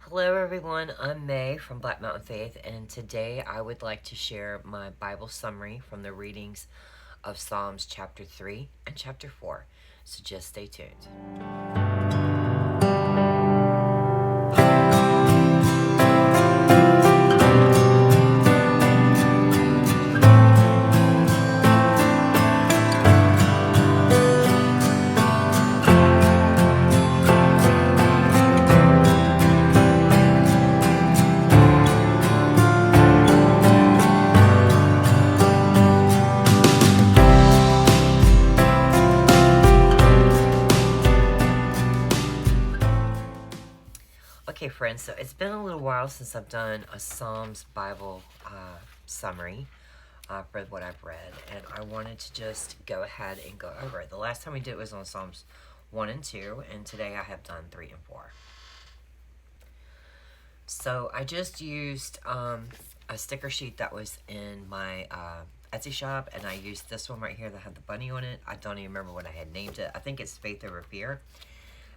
Hello, everyone. I'm May from Black Mountain Faith, and today I would like to share my Bible summary from the readings of Psalms chapter 3 and chapter 4. So just stay tuned. Okay, friends, so it's been a little while since I've done a Psalms Bible summary for what I've read, and I wanted to just go ahead and go over it. The last time we did it was on Psalms 1 and 2, and today I have done 3 and 4. So I just used a sticker sheet that was in my Etsy shop, and I used this one right here that had the bunny on it. I don't even remember what I had named it. I think it's Faith Over Fear.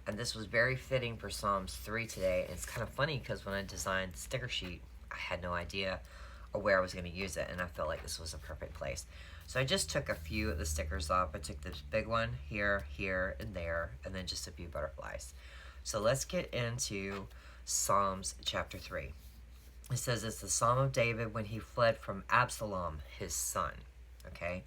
And this was very fitting for Psalms 3 today. And it's kind of funny because when I designed the sticker sheet, I had no idea where I was going to use it, and I felt like this was a perfect place. So I just took a few of the stickers off. I took this big one here, here, and there, and then just a few butterflies. So let's get into Psalms chapter 3. It says it's the Psalm of David when he fled from Absalom, his son. Okay?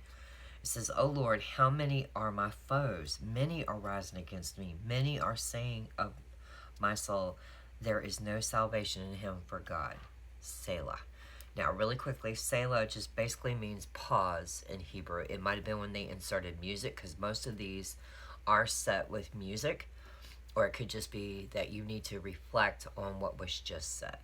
It says, O Lord, how many are my foes? Many are rising against me. Many are saying of my soul, there is no salvation in him for God. Selah. Now, really quickly, Selah just basically means pause in Hebrew. It might have been when they inserted music, because most of these are set with music. Or it could just be that you need to reflect on what was just said.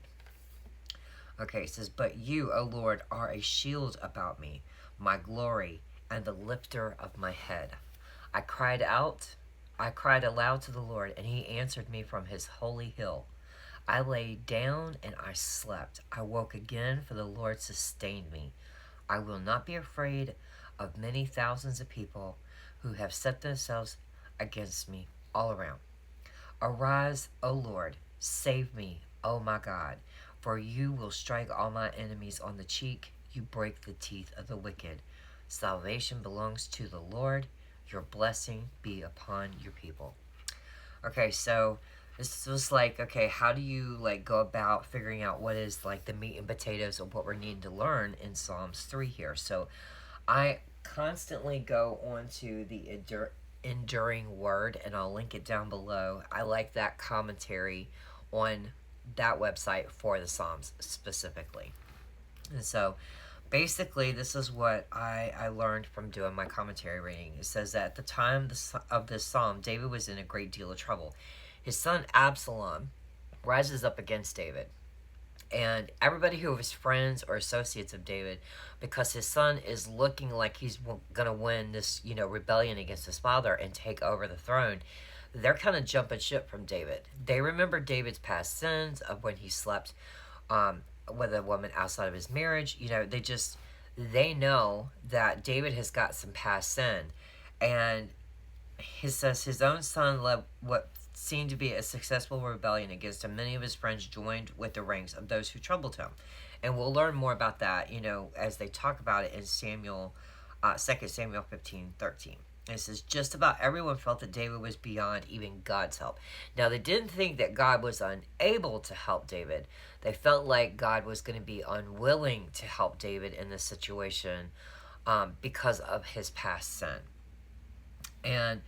Okay, it says, but you, O Lord, are a shield about me, my glory, and the lifter of my head. I cried aloud to the Lord, and he answered me from his holy hill. I lay down and I slept. I woke again, for the Lord sustained me. I will not be afraid of many thousands of people who have set themselves against me all around. Arise, O Lord, save me, O my God, for you will strike all my enemies on the cheek. You break the teeth of the wicked. Salvation belongs to the Lord. Your blessing be upon your people. Okay, so this was like, okay, how do you go about figuring out what is the meat and potatoes of what we're needing to learn in Psalms 3 here? So I constantly go on to the Enduring Word, and I'll link it down below. I like that commentary on that website for the Psalms specifically. And so basically, this is what I learned from doing my commentary reading. It says that at the time of this psalm, David was in a great deal of trouble. His son Absalom rises up against David. And everybody who was friends or associates of David, because his son is looking like he's going to win this, rebellion against his father and take over the throne, they're kind of jumping ship from David. They remember David's past sins of when he slept with a woman outside of his marriage. They know that David has got some past sin. And he says his own son led what seemed to be a successful rebellion against him. Many of his friends joined with the ranks of those who troubled him. And we'll learn more about that, as they talk about it in 2 Samuel 15:13. And it says, just about everyone felt that David was beyond even God's help. Now, they didn't think that God was unable to help David. They felt like God was going to be unwilling to help David in this situation because of his past sin. And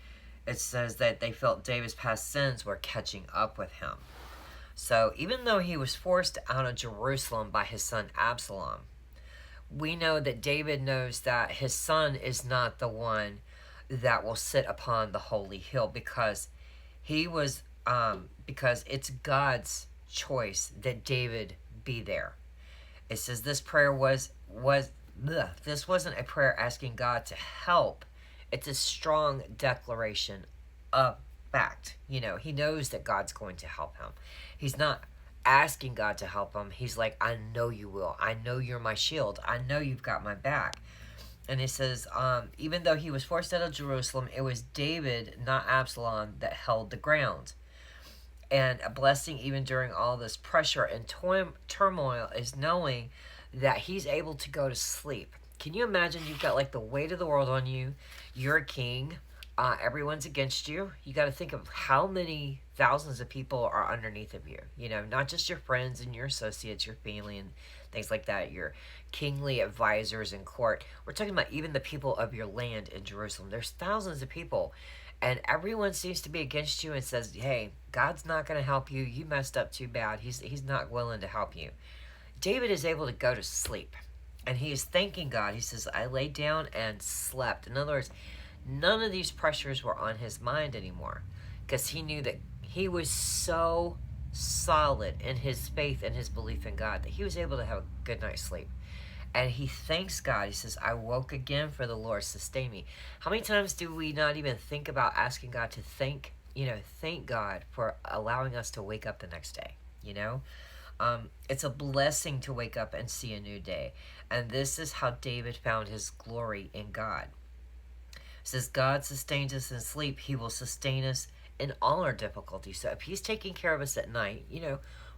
it says that they felt David's past sins were catching up with him. So even though he was forced out of Jerusalem by his son Absalom, we know that David knows that his son is not the one that will sit upon the holy hill, because because it's God's choice that David be there. It says this prayer this wasn't a prayer asking God to help. It's a strong declaration of fact. He knows that God's going to help him. He's not asking God to help him. He's like, I know you will. I know you're my shield. I know you've got my back. And it says, even though he was forced out of Jerusalem, it was David, not Absalom, that held the ground. And a blessing, even during all this pressure and turmoil, is knowing that he's able to go to sleep. Can you imagine you've got like the weight of the world on you? You're a king. Everyone's against you. You got to think of how many thousands of people are underneath of you. You know, not just your friends and your associates, your family and things like that, your kingly advisors in court. We're talking about even the people of your land in Jerusalem. There's thousands of people, and everyone seems to be against you and says, hey, God's not going to help you. You messed up too bad. He's not willing to help you. David is able to go to sleep, and he is thanking God. He says, I laid down and slept. In other words, none of these pressures were on his mind anymore, because he knew that he was so solid in his faith and his belief in God that he was able to have a good night's sleep. And he thanks God. He says, I woke again, for the Lord sustained me. How many times do we not even think about asking God to thank God for allowing us to wake up the next day? It's a blessing to wake up and see a new day. And this is how David found his glory in God. It says, God sustains us in sleep. He will sustain us in all our difficulties. So if he's taking care of us at night,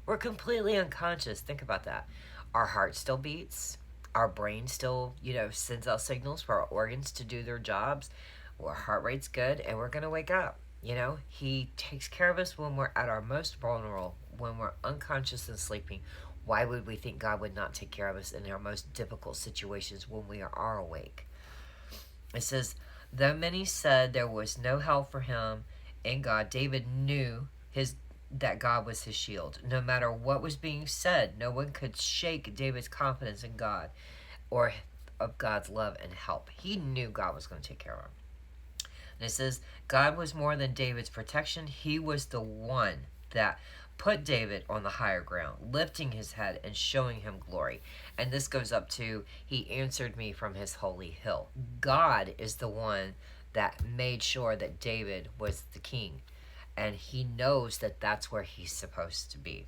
we're completely unconscious. Think about that. Our heart still beats. Our brain still, sends out signals for our organs to do their jobs. Our heart rate's good, and we're going to wake up. He takes care of us when we're at our most vulnerable, when we're unconscious and sleeping. Why would we think God would not take care of us in our most difficult situations when we are awake? It says, though many said there was no help for him in God, David knew that God was his shield. No matter what was being said, no one could shake David's confidence in God or of God's love and help. He knew God was going to take care of him. And it says, God was more than David's protection. He was the one that put David on the higher ground, lifting his head and showing him glory. And this goes up to, he answered me from his holy hill. God is the one that made sure that David was the king. And he knows that that's where he's supposed to be.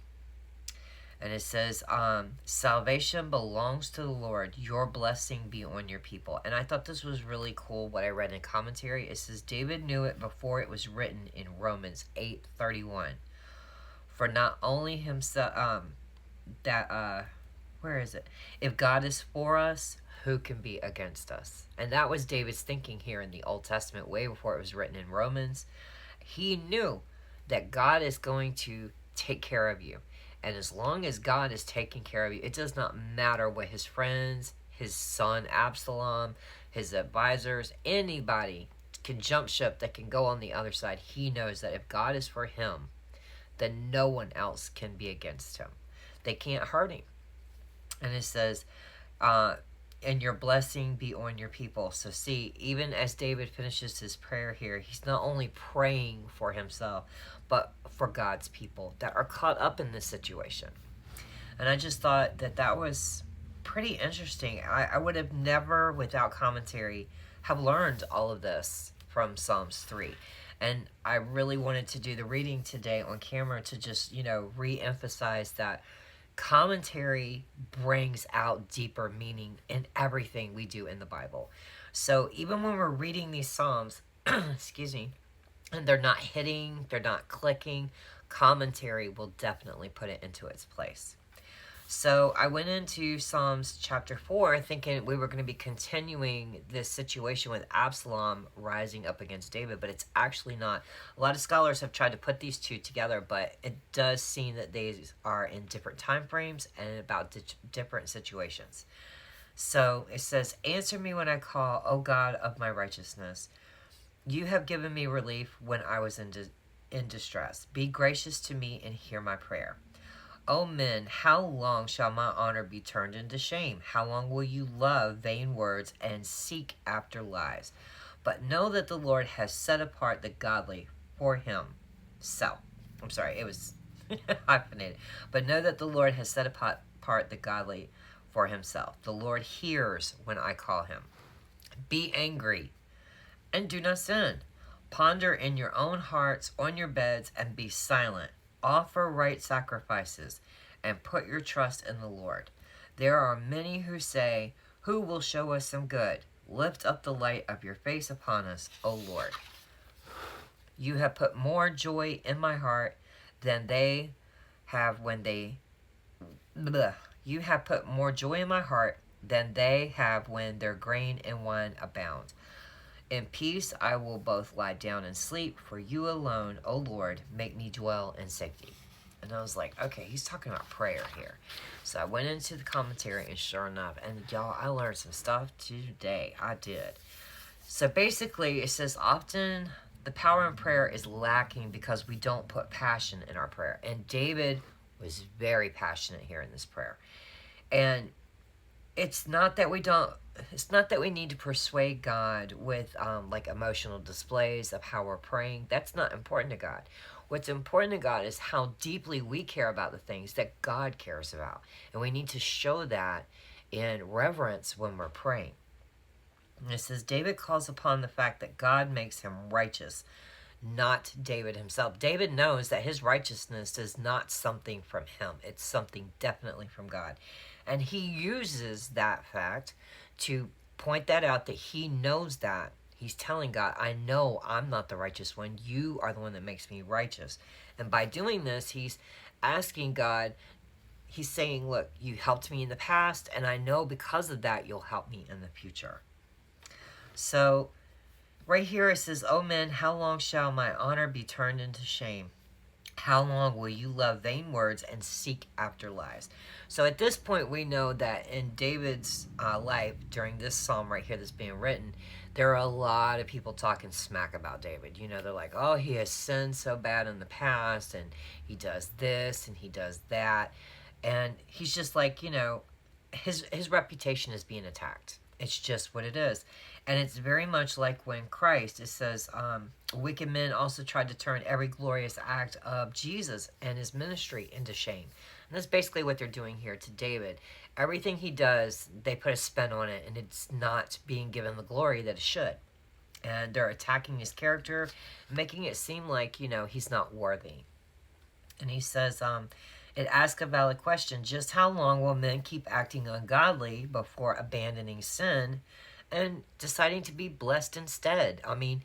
And it says, salvation belongs to the Lord. Your blessing be on your people. And I thought this was really cool what I read in commentary. It says, David knew it before it was written in Romans 8:31. For not only himself, where is it? If God is for us, who can be against us? And that was David's thinking here in the Old Testament, way before it was written in Romans. He knew that God is going to take care of you. And as long as God is taking care of you, it does not matter what his friends, his son Absalom, his advisors, anybody can jump ship that can go on the other side. He knows that if God is for him, then no one else can be against him. They can't hurt him. And it says, and your blessing be on your people. So see, even as David finishes his prayer here, he's not only praying for himself, but for God's people that are caught up in this situation. And I just thought that was pretty interesting. I would have never, without commentary, have learned all of this from Psalms 3. And I really wanted to do the reading today on camera to just, re-emphasize that commentary brings out deeper meaning in everything we do in the Bible. So even when we're reading these Psalms, excuse me, and they're not hitting, they're not clicking, commentary will definitely put it into its place. So I went into Psalms chapter 4 thinking we were going to be continuing this situation with Absalom rising up against David, but it's actually not. A lot of scholars have tried to put these two together, but it does seem that these are in different time frames and about different situations. So it says, answer me when I call, O God of my righteousness. You have given me relief when I was in distress. Be gracious to me and hear my prayer. O men, how long shall my honor be turned into shame? How long will you love vain words and seek after lies? But know that the Lord has set apart the godly for himself. I'm sorry, it was hyphenated. But know that the Lord has set apart the godly for himself. The Lord hears when I call him. Be angry and do not sin. Ponder in your own hearts on your beds and be silent. Offer right sacrifices and put your trust in the Lord. There are many who say, who will show us some good? Lift up the light of your face upon us, O Lord. You have put more joy in my heart than they have when they bleh, you have put more joy in my heart than they have when their grain and wine abound. In peace I will both lie down and sleep, for you alone, O Lord, make me dwell in safety. And I was like, okay, he's talking about prayer here. So I went into the commentary, and sure enough, and y'all, I learned some stuff today. I did. So basically, it says often the power in prayer is lacking because we don't put passion in our prayer. And David was very passionate here in this prayer. And it's not that we don't, it's not that we need to persuade God with like emotional displays of how we're praying. That's not important to God. What's important to God is how deeply we care about the things that God cares about. And we need to show that in reverence when we're praying. And it says, David calls upon the fact that God makes him righteous, not David himself. David knows that his righteousness is not something from him. It's something definitely from God. And he uses that fact to point that out, that he knows that. He's telling God, I know I'm not the righteous one. You are the one that makes me righteous. And by doing this, he's asking God, he's saying, look, you helped me in the past, and I know because of that, you'll help me in the future. So, right here it says, O men, how long shall my honor be turned into shame? How long will you love vain words and seek after lies? So at this point, we know that in David's life, during this psalm right here that's being written, there are a lot of people talking smack about David. You know, they're like, oh, he has sinned so bad in the past, and he does this, and he does that. And he's just like, you know, his reputation is being attacked. It's just what it is. And it's very much like when Christ, it says, wicked men also tried to turn every glorious act of Jesus and his ministry into shame. And that's basically what they're doing here to David. Everything he does, they put a spin on it, and it's not being given the glory that it should. And they're attacking his character, making it seem like, you know, he's not worthy. And he says, it asks a valid question. Just how long will men keep acting ungodly before abandoning sin and deciding to be blessed instead? I mean,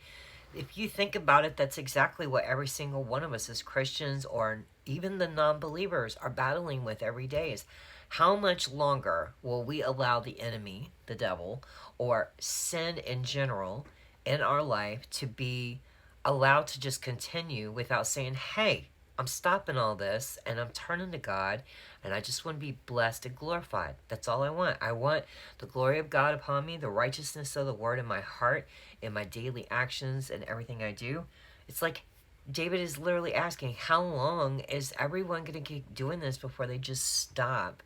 if you think about it, that's exactly what every single one of us as Christians, or even the non-believers, are battling with every day. Is how much longer will we allow the enemy, the devil, or sin in general in our life to be allowed to just continue without saying, hey, I'm stopping all this and I'm turning to God, and I just want to be blessed and glorified. That's all I want. I want the glory of God upon me, the righteousness of the word in my heart, in my daily actions and everything I do. It's like David is literally asking, how long is everyone going to keep doing this before they just stop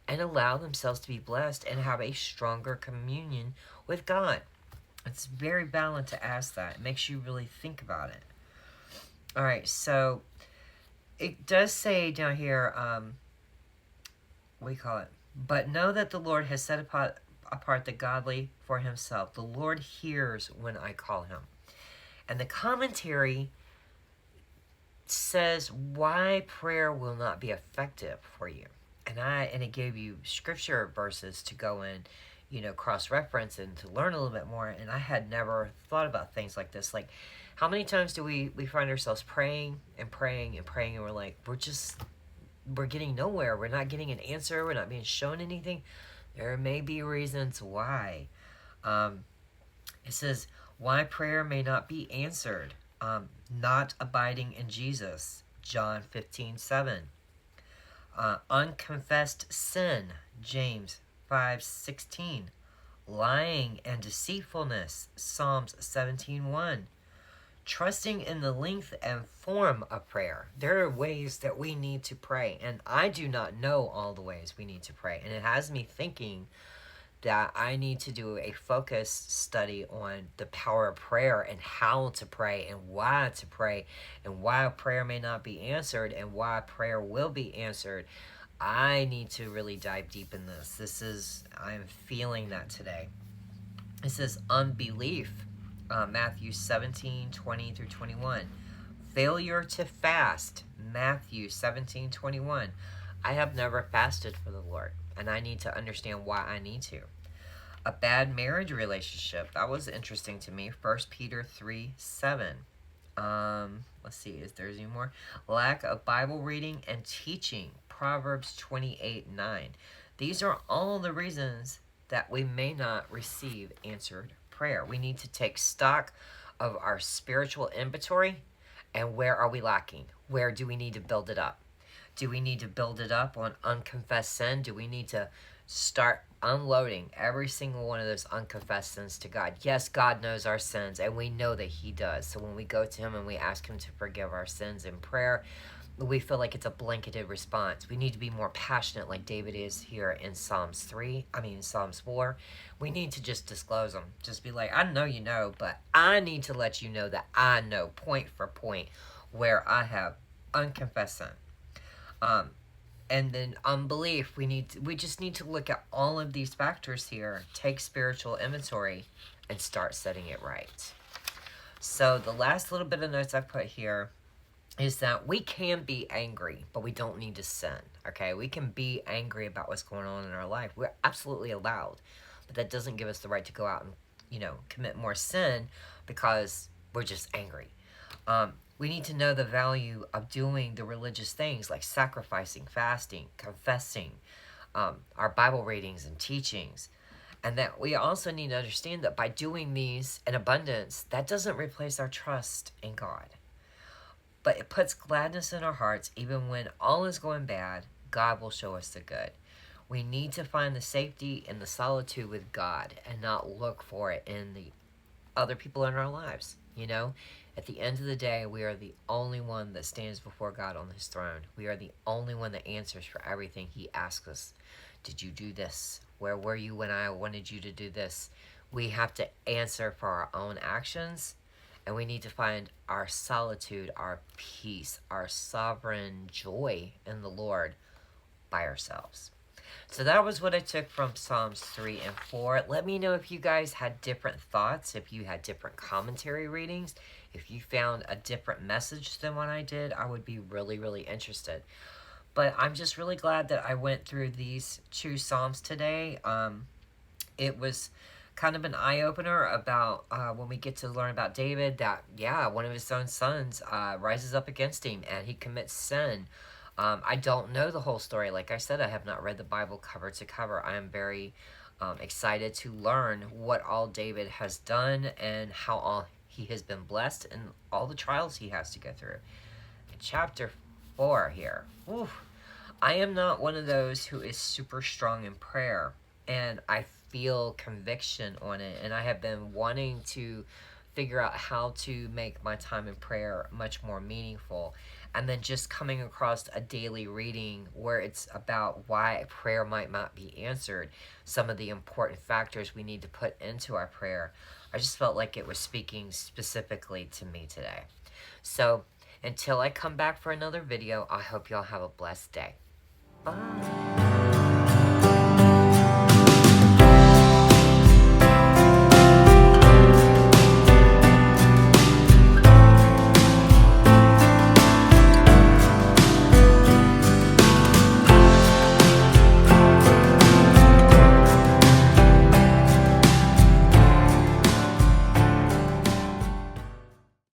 and allow themselves to be blessed and have a stronger communion with God? It's very valid to ask that. It makes you really think about it. All right, so it does say down here, what do you call it? But know that the Lord has set apart the godly for himself. The Lord hears when I call him. And the commentary says why prayer will not be effective for you. And it gave you scripture verses to go in, you know, cross-reference and to learn a little bit more. And I had never thought about things like this. Like, how many times do we find ourselves praying and praying and praying, and we're like, we're getting nowhere. We're not getting an answer. We're not being shown anything. There may be reasons why. It says, why prayer may not be answered. Not abiding in Jesus. John 15:7. Unconfessed sin. James 5:16. Lying and deceitfulness. Psalms 17:1. Trusting in the length and form of prayer. There are ways that we need to pray, and I do not know all the ways we need to pray. And it has me thinking that I need to do a focused study on the power of prayer and how to pray and why to pray and why prayer may not be answered and why prayer will be answered. I need to really dive deep in this. I'm feeling that today. It says unbelief. Matthew 17:20 through 21. Failure to fast. Matthew 17:21. I have never fasted for the Lord, and I need to understand why I need to. A bad marriage relationship. That was interesting to me. 1 Peter 3:7. Let's see, is there any more? Lack of Bible reading and teaching. Proverbs 28:9. These are all the reasons that we may not receive answered prayer. We need to take stock of our spiritual inventory and where are we lacking? Where do we need to build it up? Do we need to build it up on unconfessed sin? Do we need to start unloading every single one of those unconfessed sins to God? Yes, God knows our sins, and we know that He does. So when we go to Him and we ask Him to forgive our sins in prayer, we feel like it's a blanketed response. We need to be more passionate like David is here in Psalms 4. We need to just disclose them. Just be like, I know you know, but I need to let you know that I know point for point where I have unconfessed sin. And then unbelief, we just need to look at all of these factors here, take spiritual inventory, and start setting it right. So the last little bit of notes I put here is that we can be angry, but we don't need to sin, okay? We can be angry about what's going on in our life. We're absolutely allowed, but that doesn't give us the right to go out and, commit more sin because we're just angry. We need to know the value of doing the religious things like sacrificing, fasting, confessing, our Bible readings and teachings. And that we also need to understand that by doing these in abundance, that doesn't replace our trust in God. But it puts gladness in our hearts even when all is going bad. God will show us the good. We need to find the safety and the solitude with God and not look for it in the other people in our lives. At the end of the day, we are the only one that stands before God on His throne. We are the only one that answers for everything He asks us. Did you do this? Where were you when I wanted you to do this? We have to answer for our own actions, and we need to find our solitude, our peace, our sovereign joy in the Lord by ourselves. So that was what I took from Psalms 3 and 4. Let me know if you guys had different thoughts, if you had different commentary readings, if you found a different message than what I did. I would be really, really interested. But I'm just really glad that I went through these 2 Psalms today. It was kind of an eye-opener about when we get to learn about David that, one of his own sons rises up against him and he commits sin. I don't know the whole story. Like I said, I have not read the Bible cover to cover. I am very excited to learn what all David has done and how all he has been blessed and all the trials he has to go through. In chapter 4 here. Oof, I am not one of those who is super strong in prayer, and I feel conviction on it, and I have been wanting to figure out how to make my time in prayer much more meaningful. And then just coming across a daily reading where it's about why prayer might not be answered, some of the important factors we need to put into our prayer. I just felt like it was speaking specifically to me today. So until I come back for another video, I hope y'all have a blessed day. Bye.